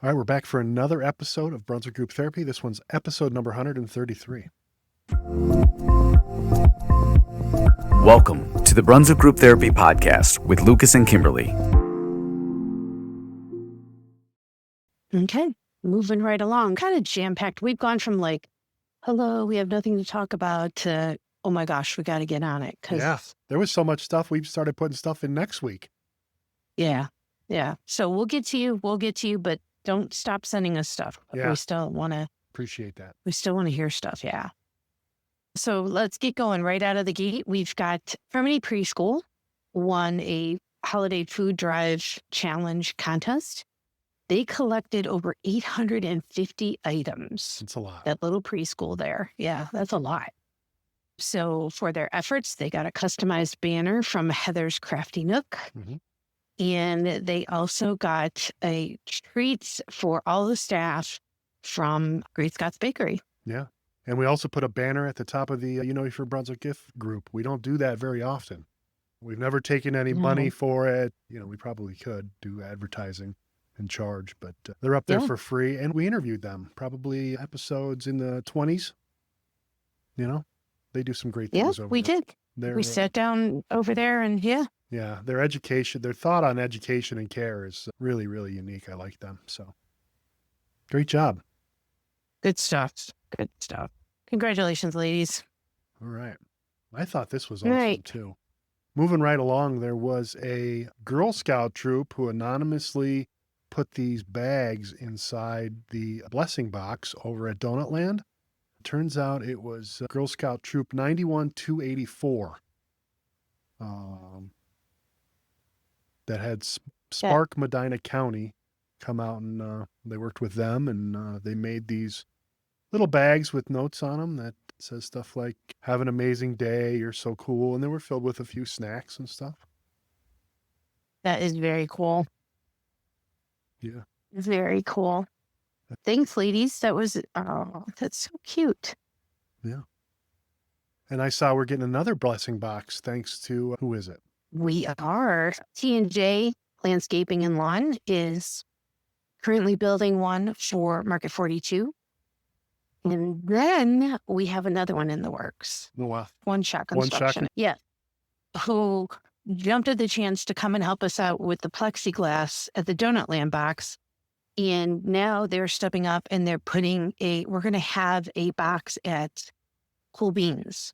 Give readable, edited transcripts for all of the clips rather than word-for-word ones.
All right, we're back for another episode of Brunswick Group Therapy. This one's episode number 133. Welcome to the Brunswick Group Therapy podcast with Lucas and Kimberlee. Okay, moving right along. Kind of jam-packed. We've gone from like, hello, we have nothing to talk about to, oh my gosh, we got to get on it. Yeah, there was so much stuff. We've started putting stuff in next week. Yeah. So we'll get to you, but don't stop sending us stuff. Yeah. We still want to. Appreciate that. We still want to hear stuff, yeah. So let's get going right out of the gate. We've got Harmony Preschool won a holiday food drive challenge contest. They collected over 850 items. It's a lot. That little preschool there. Yeah, that's a lot. So for their efforts, they got a customized banner from Heather's Crafty Nook. Mm-hmm. And they also got a treats for all the staff from Great Scott's Bakery. Yeah. And we also put a banner at the top of the for Brunswick gift group. We don't do that very often. We've never taken any money for it. We probably could do advertising and charge, but they're up there for free. And we interviewed them, probably episodes in the 20s. They do some great things over there. We did. We sat down over there and Yeah, their education, their thought on education and care is really, really unique. I like them. So great job. Good stuff. Congratulations, ladies. All right. I thought this was awesome too. Moving right along, there was a Girl Scout troop who anonymously put these bags inside the blessing box over at Donut Land. Turns out it was Girl Scout Troop 91284 that had Spark Medina County come out, and they worked with them, and they made these little bags with notes on them that says stuff like, have an amazing day, you're so cool, and they were filled with a few snacks and stuff. That is very cool. Yeah. Very cool. Thanks, ladies. That's so cute. Yeah. And I saw we're getting another blessing box thanks to, who is it? We are. T&J Landscaping and Lawn is currently building one for Market 42. And then we have another one in the works. Oh, wow. One Shot Construction. Yeah. Who jumped at the chance to come and help us out with the plexiglass at the Donut Land box. And now they're stepping up and they're we're going to have a box at Cool Beans.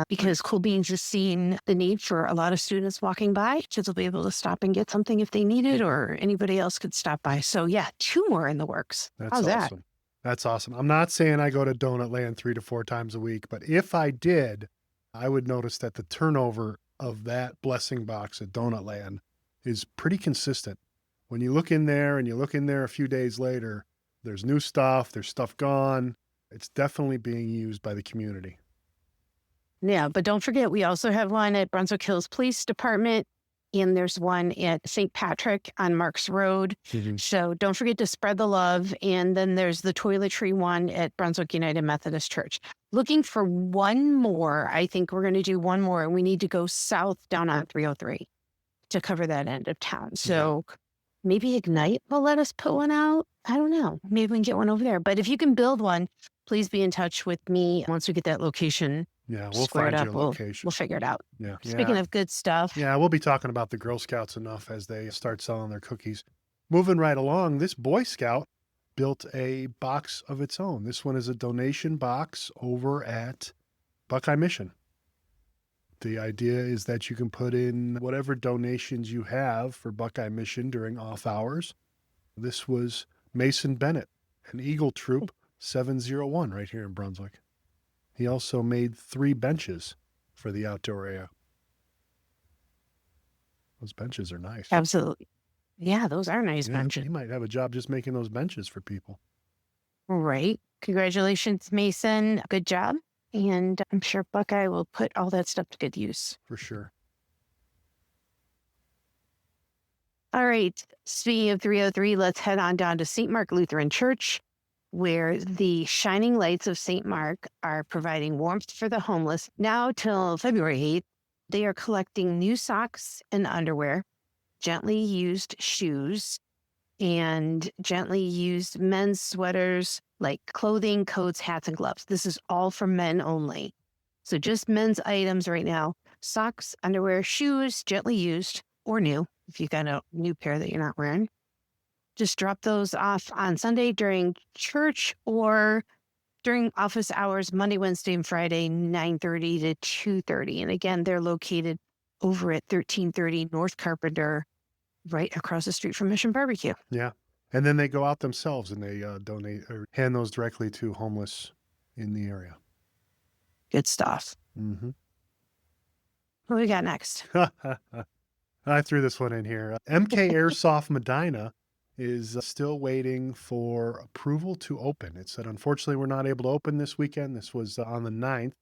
Because Cool Beans has seen the need for a lot of students walking by. Kids will be able to stop and get something if they need it, or anybody else could stop by. So yeah, 2 more in the works. How's awesome. That? That's awesome. I'm not saying I go to Donut Land 3 to 4 times a week, but if I did, I would notice that the turnover of that blessing box at Donut Land is pretty consistent. When you look in there and you look in there a few days later, there's new stuff, there's stuff gone. It's definitely being used by the community. Yeah, but don't forget, we also have one at Brunswick Hills Police Department, and there's one at St. Patrick on Marks Road. Mm-hmm. So don't forget to spread the love. And then there's the toiletry one at Brunswick United Methodist Church. Looking for one more. I think we're going to do one more, and we need to go south down on 303 to cover that end of town. So maybe Ignite will let us put one out. I don't know. Maybe we can get one over there. But if you can build one, please be in touch with me once we get that location. Yeah, we'll find your location. We'll figure it out. Yeah. Speaking of good stuff. Yeah, we'll be talking about the Girl Scouts enough as they start selling their cookies. Moving right along, this Boy Scout built a box of its own. This one is a donation box over at Buckeye Mission. The idea is that you can put in whatever donations you have for Buckeye Mission during off hours. This was Mason Bennett, an Eagle Troop 701 right here in Brunswick. He also made 3 benches for the outdoor area. Those benches are nice. Absolutely. Yeah, those are nice benches. You might have a job just making those benches for people. Right. Congratulations, Mason. Good job. And I'm sure Buckeye will put all that stuff to good use. For sure. All right. Speaking of 303, let's head on down to St. Mark Lutheran Church, where the Shining Lights of St. Mark are providing warmth for the homeless. Now till February 8th, they are collecting new socks and underwear, gently used shoes, and gently used men's sweaters like clothing, coats, hats, and gloves. This is all for men only. So just men's items right now. Socks, underwear, shoes, gently used or new, if you got a new pair that you're not wearing. Just drop those off on Sunday during church or during office hours, Monday, Wednesday, and Friday, 9:30 to 2:30. And again, they're located over at 1330 North Carpenter, right across the street from Mission Barbecue. Yeah. And then they go out themselves and they donate or hand those directly to homeless in the area. Good stuff. Mm-hmm. What do we got next? I threw this one in here. MK Airsoft Medina is still waiting for approval to open. It said, unfortunately, we're not able to open this weekend. This was on the 9th.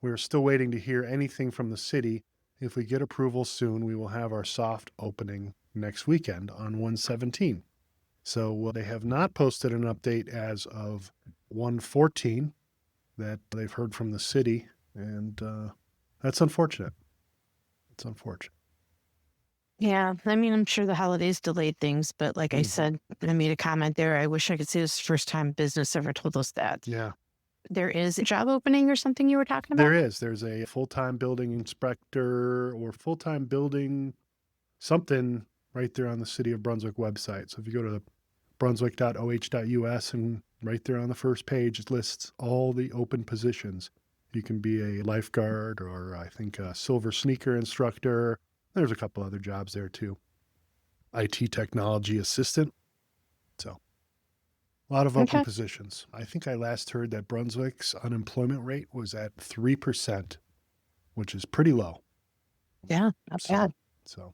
We're still waiting to hear anything from the city. If we get approval soon, we will have our soft opening next weekend on 1/17. So they have not posted an update as of 1/14 that they've heard from the city, and that's unfortunate. It's unfortunate. Yeah, I mean, I'm sure the holidays delayed things, but like I said, I made a comment there. I wish I could say this is the first time business ever told us that. Yeah. There is a job opening or something you were talking about? There is. There's a full-time building inspector or full-time building something right there on the City of Brunswick website. So if you go to brunswick.oh.us and right there on the first page, it lists all the open positions. You can be a lifeguard or I think a silver sneaker instructor. There's a couple other jobs there too. IT technology assistant. So a lot of open positions. I think I last heard that Brunswick's unemployment rate was at 3%, which is pretty low. Yeah, not bad. So,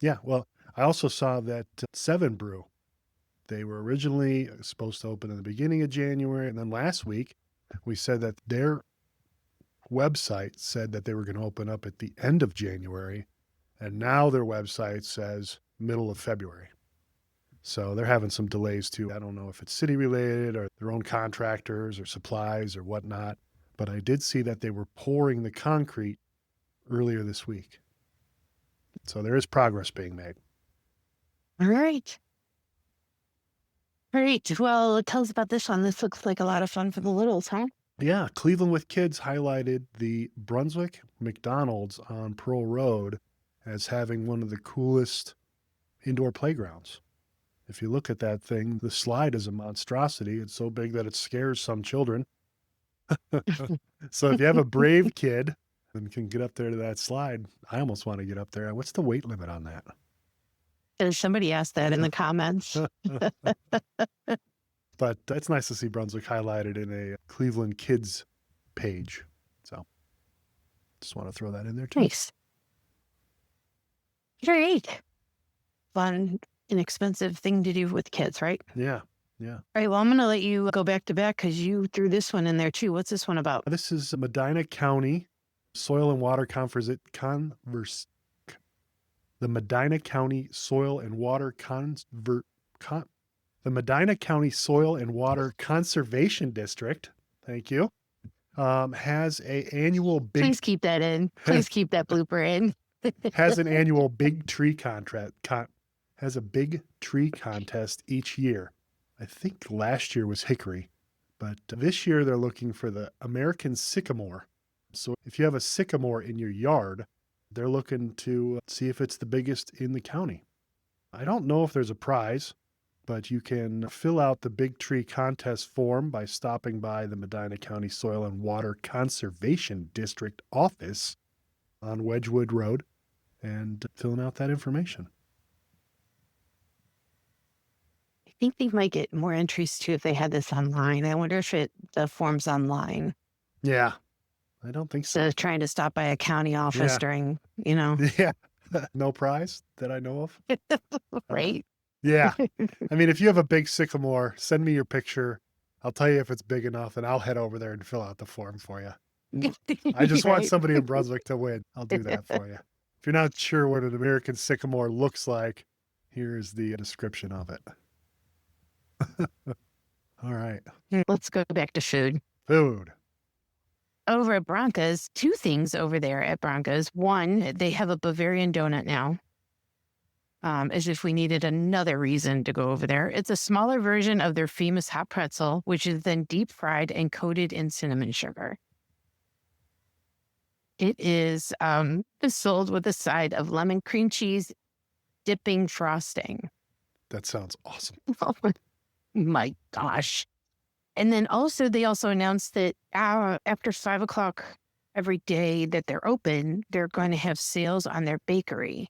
yeah. Well, I also saw that Seven Brew, they were originally supposed to open in the beginning of January. And then last week, we said that their website said that they were going to open up at the end of January. And now their website says middle of February. So they're having some delays too. I don't know if it's city related or their own contractors or supplies or whatnot, but I did see that they were pouring the concrete earlier this week. So there is progress being made. All right. All right. Well, tell us about this one. This looks like a lot of fun for the littles, huh? Yeah. Cleveland with Kids highlighted the Brunswick McDonald's on Pearl Road as having one of the coolest indoor playgrounds. If you look at that thing, the slide is a monstrosity. It's so big that it scares some children. So if you have a brave kid and can get up there to that slide, I almost want to get up there. What's the weight limit on that? And somebody asked that in the comments. But it's nice to see Brunswick highlighted in a Cleveland Kids page. So just want to throw that in there too. Nice. Great. Fun, inexpensive thing to do with kids, right? Yeah. Yeah. All right. Well, I'm going to let you go back to back because you threw this one in there too. What's this one about? This is Medina County Soil and Water the Medina County Soil and Water the Medina County Soil and Water Conservation District, thank you, has a annual big. Please keep that in. Please keep that blooper in. Has an annual big tree has a big tree contest each year. I think last year was hickory, but this year they're looking for the American sycamore. So if you have a sycamore in your yard, they're looking to see if it's the biggest in the county. I don't know if there's a prize, but you can fill out the big tree contest form by stopping by the Medina County Soil and Water Conservation District office on Wedgwood Road and filling out that information. I think they might get more entries too if they had this online. I wonder if the form's online. Yeah, I don't think so. So trying to stop by a county office during, Yeah, no prize that I know of. Right? Yeah. I mean, if you have a big sycamore, send me your picture. I'll tell you if it's big enough and I'll head over there and fill out the form for you. I just want somebody in Brunswick to win. I'll do that for you. If you're not sure what an American sycamore looks like, here's the description of it. All right. Let's go back to food. Food. Over at Bronca's, two things over there at Bronca's. One, they have a Bavarian donut now. as if we needed another reason to go over there. It's a smaller version of their famous hot pretzel, which is then deep fried and coated in cinnamon sugar. It is sold with a side of lemon cream cheese dipping frosting. That sounds awesome. Oh my gosh. And then also, they also announced that after 5 o'clock every day that they're open, they're going to have sales on their bakery.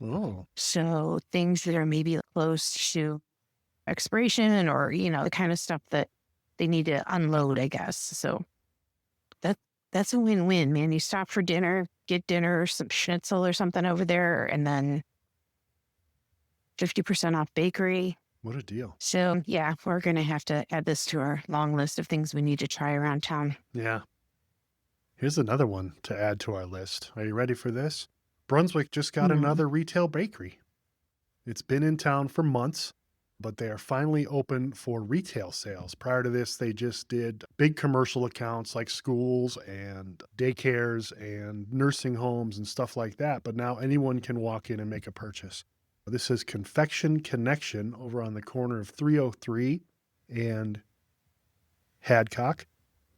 Oh, So things that are maybe close to expiration or, the kind of stuff that they need to unload, I guess. So that's a win-win, man. You stop for dinner, get dinner, some schnitzel or something over there, and then 50% off bakery. what a deal. So yeah, we're going to have to add this to our long list of things we need to try around town. Yeah. Here's another one to add to our list. Are you ready for this? Brunswick just got another retail bakery. It's been in town for months, but they are finally open for retail sales. Prior to this, they just did big commercial accounts like schools and daycares and nursing homes and stuff like that. But now anyone can walk in and make a purchase. This is Confection Connection over on the corner of 303 and Hadcock,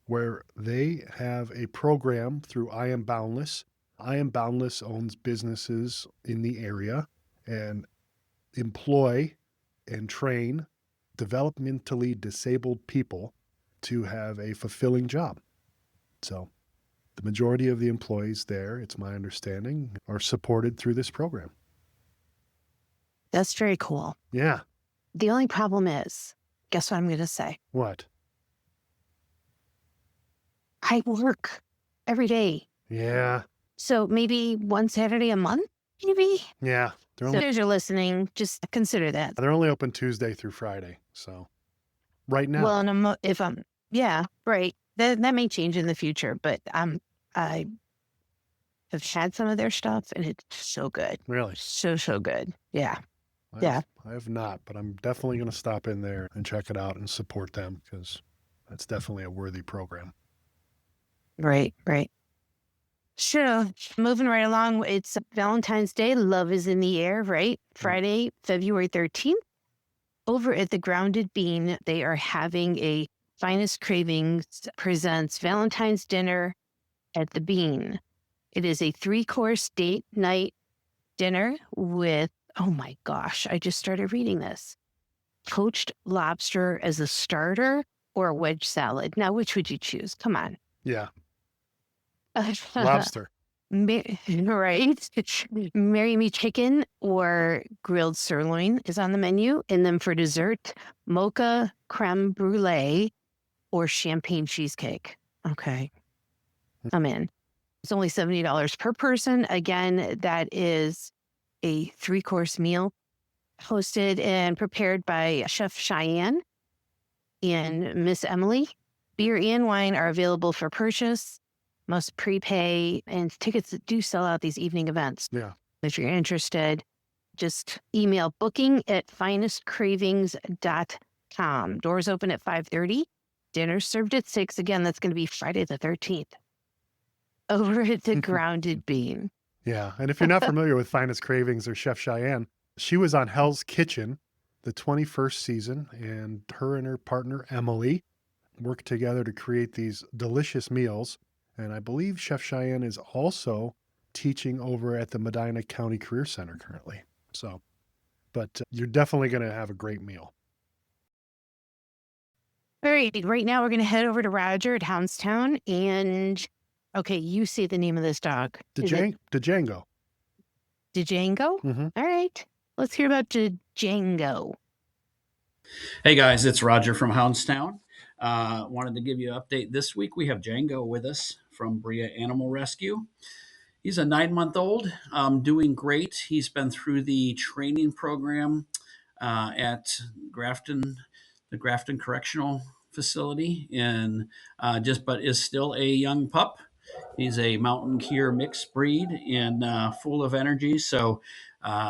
where they have a program through I Am Boundless. I Am Boundless owns businesses in the area and employ and train developmentally disabled people to have a fulfilling job. So the majority of the employees there, it's my understanding, are supported through this program. That's very cool. Yeah. The only problem is, guess what I'm going to say? What? I work every day. Yeah. So maybe one Saturday a month, maybe? Yeah. So as you're listening, just consider that. They're only open Tuesday through Friday. So right now. Well, and yeah, right. That may change in the future, but I have had some of their stuff and it's so good. Really? So good. Yeah. I have not, but I'm definitely going to stop in there and check it out and support them because that's definitely a worthy program. Right. So moving right along, it's Valentine's Day. Love is in the air, right? Friday, February 13th. Over at the Grounded Bean, they are having a Finest Cravings presents Valentine's Dinner at the Bean. It is a 3-course date night dinner with, oh my gosh, I just started reading this. Poached lobster as a starter or a wedge salad. Now, which would you choose? Come on. Yeah. Lobster. Right. Marry Me Chicken or grilled sirloin is on the menu. And then for dessert, mocha creme brulee or champagne cheesecake. Okay. I'm in. It's only $70 per person. Again, that is a 3-course meal hosted and prepared by Chef Cheyenne and Miss Emily. Beer and wine are available for purchase. Must prepay, and tickets do sell out these evening events. Yeah. If you're interested, just email booking@finestcravings.com. Doors open at 5:30. Dinner served at 6. Again, that's going to be Friday the 13th. Over at the Grounded Bean. Yeah. And if you're not familiar with Finest Cravings or Chef Cheyenne, she was on Hell's Kitchen, the 21st season, and her and her partner, Emily, worked together to create these delicious meals. And I believe Chef Cheyenne is also teaching over at the Medina County Career Center currently. So, but you're definitely going to have a great meal. All right. Right now, we're going to head over to Roger at Houndstown. And, okay, you say the name of this dog. Django. Django? Mm-hmm. All right. Let's hear about Django. Hey, guys. It's Roger from Houndstown. Wanted to give you an update. This week, we have Django with us from Bria Animal Rescue. He's a 9-month-old, doing great. He's been through the training program at the Grafton Correctional Facility, and but is still a young pup. He's a Mountain Kier mixed breed and full of energy. So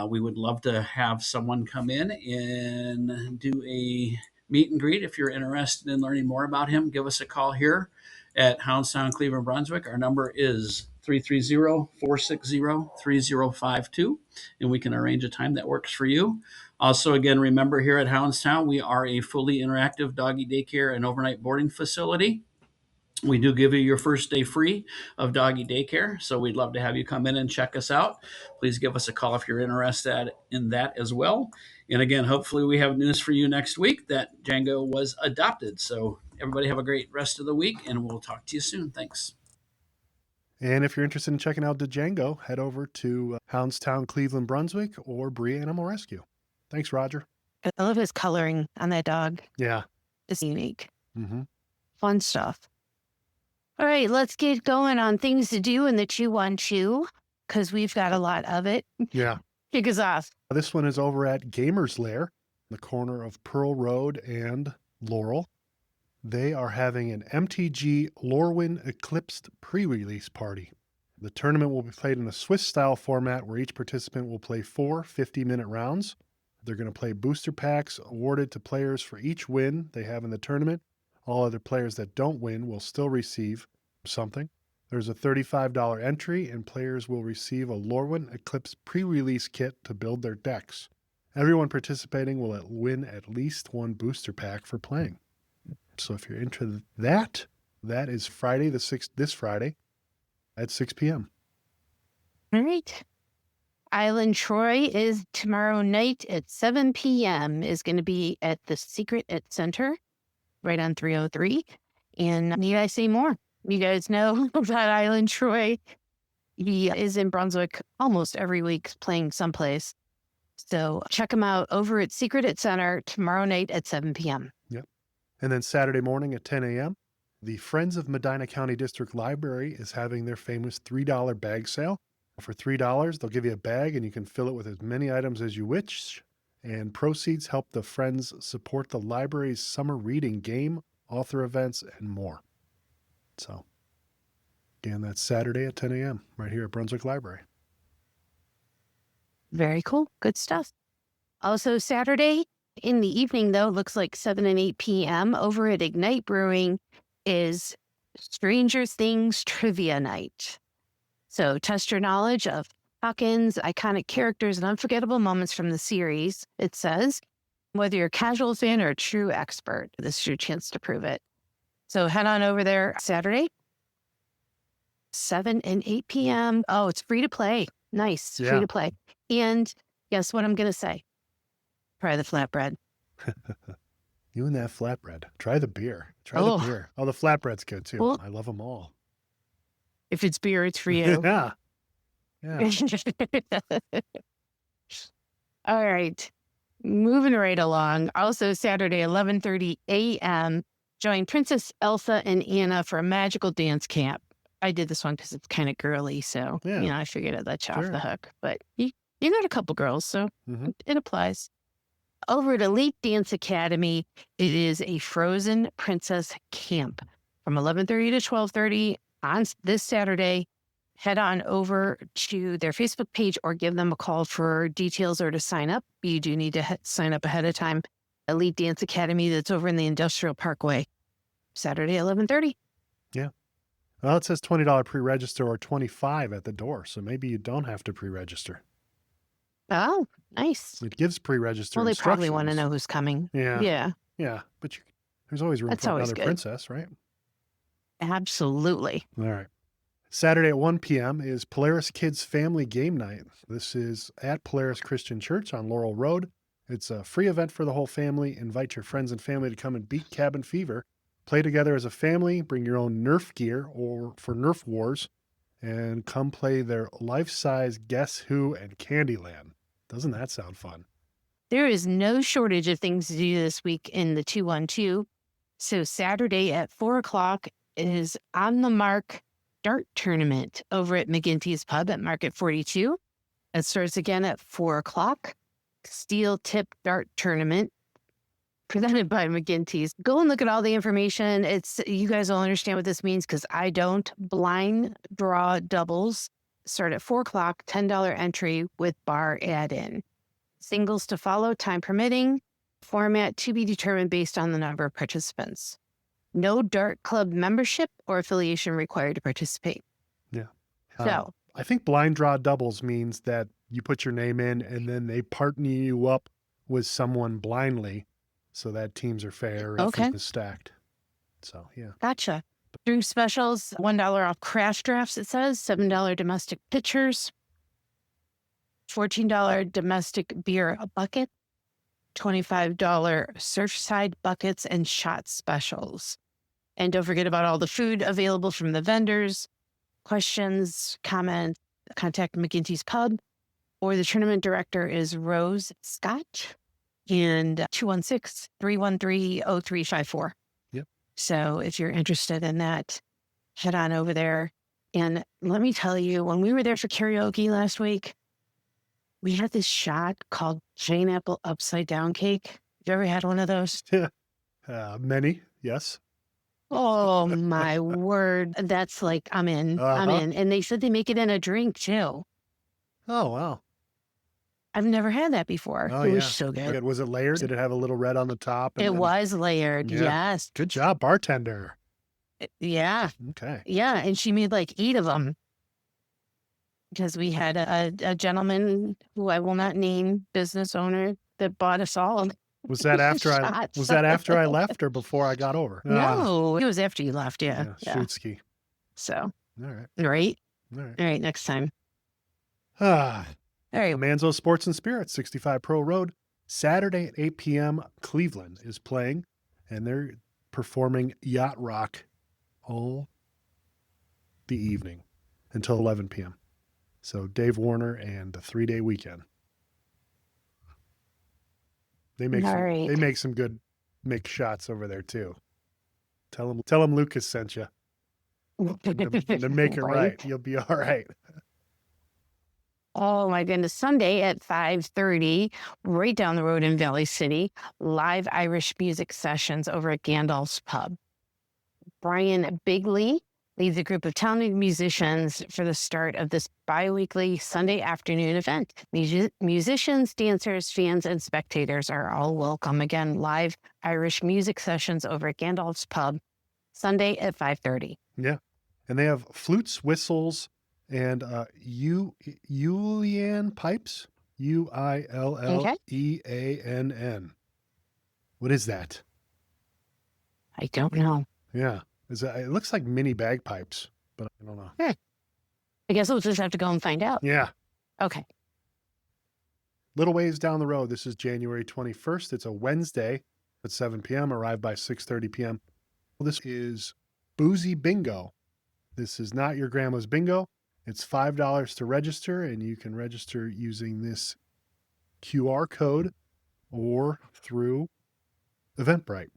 we would love to have someone come in and do a meet and greet. If you're interested in learning more about him, give us a call here at Houndstown, Cleveland, Brunswick. Our number is 330-460-3052, and we can arrange a time that works for you. Also, again, remember here at Houndstown, we are a fully interactive doggy daycare and overnight boarding facility. We do give you your first day free of doggy daycare, so we'd love to have you come in and check us out. Please give us a call if you're interested in that as well. And again, hopefully we have news for you next week that Django was adopted. So everybody have a great rest of the week, and we'll talk to you soon. Thanks. And if you're interested in checking out Django, head over to Houndstown, Cleveland, Brunswick, or Bria Animal Rescue. Thanks, Roger. I love his coloring on that dog. Yeah. It's unique. Mm-hmm. Fun stuff. All right, let's get going on things to do in the 212, because we've got a lot of it. Yeah. Kick us off. This one is over at Gamer's Lair, the corner of Pearl Road and Laurel. They are having an MTG Lorwyn Eclipsed pre-release party. The tournament will be played in a Swiss-style format where each participant will play 4 50-minute rounds. They're going to play booster packs awarded to players for each win they have in the tournament. All other players that don't win will still receive something. There's a $35 entry, and players will receive a Lorwyn Eclipse pre-release kit to build their decks. Everyone participating will win at least one booster pack for playing. So if you're into that, that is Friday the 6th, this Friday at 6 p.m. All right. Island Troy is tomorrow night at 7 p.m. is going to be at the Secret at Center, right on 303. And need I say more? You guys know about Island Troy. He is in Brunswick almost every week playing someplace. So check him out over at Secret at Center tomorrow night at 7 p.m. Yep. And then Saturday morning at 10 a.m., the Friends of Medina County District Library is having their famous $3 bag sale. For $3, they'll give you a bag and you can fill it with as many items as you wish. And proceeds help the Friends support the library's summer reading game, author events, and more. So, again, that's Saturday at 10 a.m. right here at Brunswick Library. Very cool. Good stuff. Also Saturday in the evening, though, looks like 7 and 8 p.m. over at Ignite Brewing is Stranger Things Trivia Night. So test your knowledge of Hawkins, iconic characters, and unforgettable moments from the series, it says. Whether you're a casual fan or a true expert, this is your chance to prove it. So head on over there Saturday, 7 and 8 p.m. Oh, it's free to play. Nice. Yeah. Free to play. And guess what I'm going to say? Try the flatbread. You and that flatbread. Try the beer. Try Oh. the beer. Oh, the flatbread's good too. Well- I love them all. If it's beer, it's for you. Yeah. Yeah. All right. Moving right along. Also Saturday, 11:30 a.m., join Princess Elsa and Anna for a magical dance camp. I did this one because it's kind of girly, so Yeah. I figured I'd let you off Sure. the hook. But you got a couple girls, so Mhm. it applies. Over at Elite Dance Academy, it is a Frozen Princess Camp from 11:30 to 12:30 on this Saturday. Head on over to their Facebook page or give them a call for details or to sign up. You do need to sign up ahead of time. Elite Dance Academy, that's over in the Industrial Parkway, Saturday, 11:30. Well, it says $20 pre-register or $25 at the door, so maybe you don't have to pre-register. Oh, nice. It gives pre-register Well, they probably want to instructions. know who's coming. Yeah. Yeah, Yeah, but there's always room That's for always another good. princess, right? absolutely. All right. Saturday at 1 p.m. is Polaris Kids Family Game Night. This is at Polaris Christian Church on Laurel Road. It's a free event for the whole family. Invite your friends and family to come and beat cabin fever. Play together as a family. Bring your own Nerf gear or for Nerf Wars. And come play their life-size Guess Who and Candyland. Doesn't that sound fun? There is no shortage of things to do this week in the 212. So Saturday at 4 o'clock is On the Mark Dart Tournament over at McGinty's Pub at Market 42. It starts again at 4 o'clock. Steel Tip Dart Tournament presented by McGinty's. Go and look at all the information. You guys will understand what this means because I don't. Blind draw doubles start at 4 o'clock, $10 entry with bar add-in. Singles to follow, time permitting. Format to be determined based on the number of participants. No dart club membership or affiliation required to participate. So, I think blind draw doubles means that you put your name in and then they partner you up with someone blindly so that teams are fair and okay, is stacked. So, yeah. gotcha. Drink specials, $1 off crash drafts, it says, $7 domestic pitchers, $14 domestic beer a bucket, $25 Surfside buckets and shot specials. And don't forget about all the food available from the vendors. Questions, comments, contact McGinty's Pub, or the tournament director is Rose Scott, and 216-313-0354. Yep. So if you're interested in that, head on over there. And let me tell you, when we were there for karaoke last week, we had this shot called pineapple upside down cake. Have you ever had one of those? Many, yes. Oh my word. That's like, I'm in. I'm Uh-huh. in. And they said they make it in a drink too. Oh, wow. I've never had that before. Oh, It yeah. was so good. Was it layered? Did it have a little red on the top? It was layered. Yeah. Yes. Good job, bartender. Yeah. Okay. Yeah. And she made like 8 of them. Because we had a gentleman who I will not name, business owner, that bought us all. Was that after shots. I left or before I got over? No, it was after you left. Yeah. Shoot ski. So, All right. right. All right. All right. Next time. Ah, All right. Manzo Sports and Spirits, 65 Pro Road, Saturday at 8 p.m. Cleveland is playing, and they're performing Yacht Rock all the evening until 11 p.m. So Dave Warner and the 3-day weekend. They make some good mixed shots over there too. Tell them Lucas sent you. To make it right. You'll be all right. Oh my goodness. Sunday at 5:30, right down the road in Valley City, live Irish music sessions over at Gandalf's Pub. Brian Bigley leads a group of talented musicians for the start of this bi-weekly Sunday afternoon event. Musicians, dancers, fans, and spectators are all welcome. Again, live Irish music sessions over at Gandalf's Pub, Sunday at 5:30. Yeah. And they have flutes, whistles, and Uilleann pipes. Uilleann. What is that? I don't know. Yeah. It looks like mini bagpipes, but I don't know. I guess we'll just have to go and find out. Yeah. Okay. Little ways down the road. This is January 21st. It's a Wednesday at 7 p.m. Arrive by 6:30 p.m. This is Boozy Bingo. This is not your grandma's bingo. It's $5 to register, and you can register using this QR code or through Eventbrite.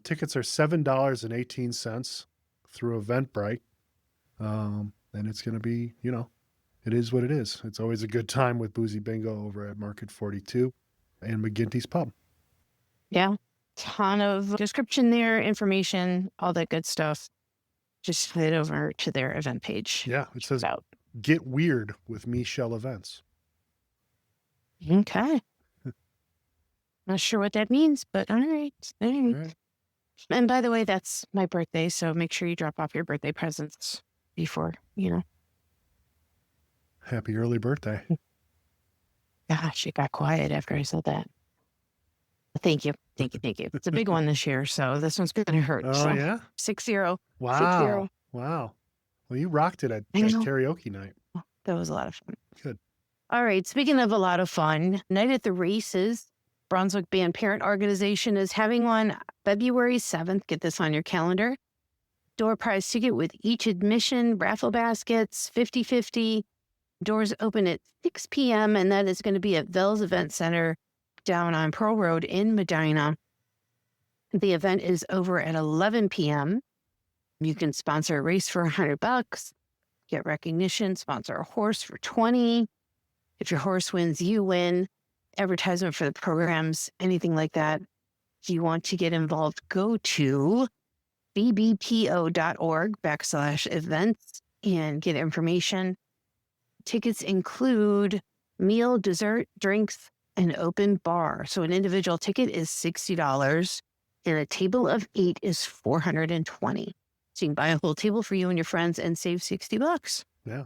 Tickets are $7.18 through Eventbrite. And it's going to be, it is what it is. It's always a good time with Boozy Bingo over at Market 42 and McGinty's Pub. Yeah. Ton of description there, information, all that good stuff. Just head over to their event page. Yeah. It says, Get Weird with Michelle Events. Okay. Not sure what that means, but all right. All right. And by the way, that's my birthday, so make sure you drop off your birthday presents before, Happy early birthday. Gosh, it got quiet after I said that. Thank you. It's a big one this year, so this one's going to hurt. Oh, so. yeah? 6-0. Wow. 6-0. Wow. Well, you rocked it at karaoke night. That was a lot of fun. Good. All right. Speaking of a lot of fun, Night at the Races, Brunswick Band Parent Organization is having one February 7th. Get this on your calendar. Door prize ticket with each admission, raffle baskets, 50-50. Doors open at 6 p.m. and that is going to be at Vels Event Center down on Pearl Road in Medina. The event is over at 11 p.m. You can sponsor a race for $100, get recognition, sponsor a horse for $20. If your horse wins, you win. Advertisement for the programs, anything like that. If you want to get involved, go to bbpo.org/events and get information. Tickets include meal, dessert, drinks, and open bar. So an individual ticket is $60 and a table of 8 is $420. So you can buy a whole table for you and your friends and save $60. Yeah.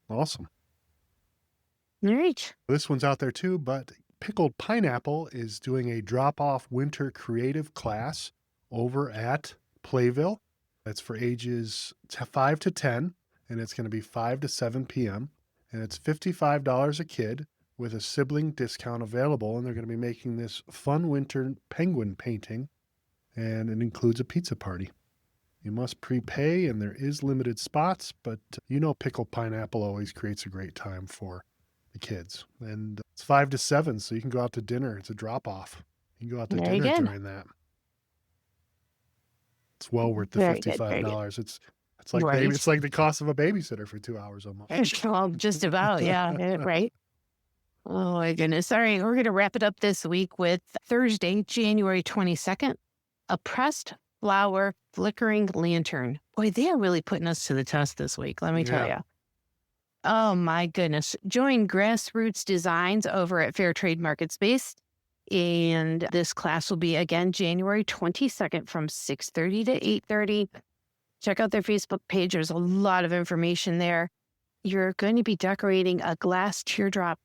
Awesome. All right. This one's out there too, but Pickled Pineapple is doing a drop-off winter creative class over at Playville. That's for ages 5 to 10, and it's going to be 5 to 7 p.m. And it's $55 a kid with a sibling discount available. And they're going to be making this fun winter penguin painting, and it includes a pizza party. You must prepay, and there is limited spots, but Pickled Pineapple always creates a great time for the kids. And it's 5 to 7, so you can go out to dinner. It's a drop-off. You can go out to Very dinner good. during that. It's well worth the Very good, $55. very good. It's like Right. it's like the cost of a babysitter for 2 hours almost. Well, just about, yeah, right. Oh my goodness. All right, we're going to wrap it up this week with Thursday, January 22nd, a pressed flower flickering lantern. Boy, they are really putting us to the test this week, let me tell Yeah. you. Oh my goodness. Join Grassroots Designs over at Fair Trade Market Space. And this class will be again January 22nd from 6:30 to 8:30. Check out their Facebook page. There's a lot of information there. You're going to be decorating a glass teardrop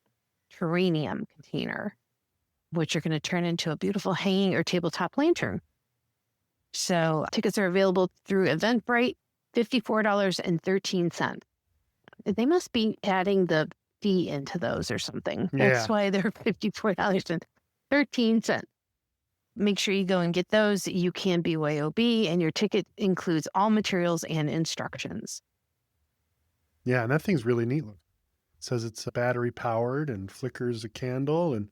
terrarium container, which you're going to turn into a beautiful hanging or tabletop lantern. So tickets are available through Eventbrite, $54.13. They must be adding the fee into those or something. That's Yeah. why they're $54.13. Make sure you go and get those. You can BYOB, and your ticket includes all materials and instructions. Yeah, and that thing's really neat. It says it's battery powered and flickers a candle. And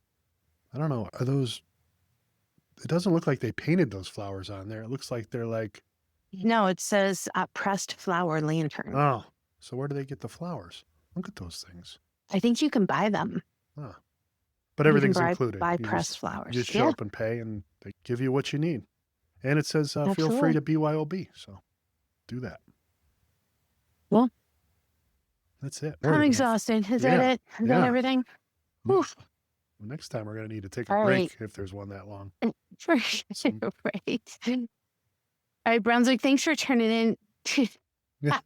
I don't know, are those, it doesn't look like they painted those flowers on there. It looks like they're like, No, it says pressed flower lantern. oh, so where do they get the flowers? Look at those things. I think you can buy them. Huh. But everything's you can included. buy You pressed flowers. You just show up and pay, and they give you what you need. And it says feel free Absolutely. to BYOB. So do that. Well, that's it. I'm exhausted. Is that Yeah, it? Is that yeah. everything? Well, next time we're going to need to take a All break if there's one that long. For Some- sure, right. All right, Brunswick, thanks for turning in.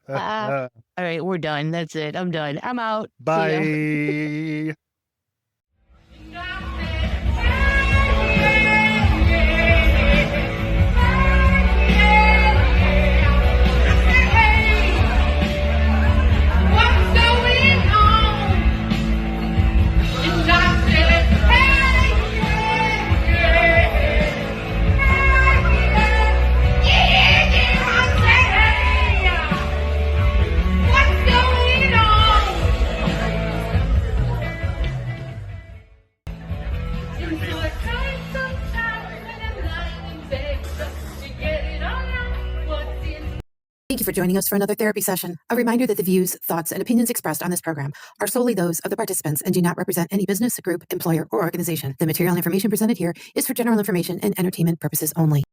All right, we're done. That's it. I'm done. I'm out. See ya. Bye. Thank you for joining us for another therapy session. A reminder that the views, thoughts, and opinions expressed on this program are solely those of the participants and do not represent any business, group, employer, or organization. The material and information presented here is for general information and entertainment purposes only.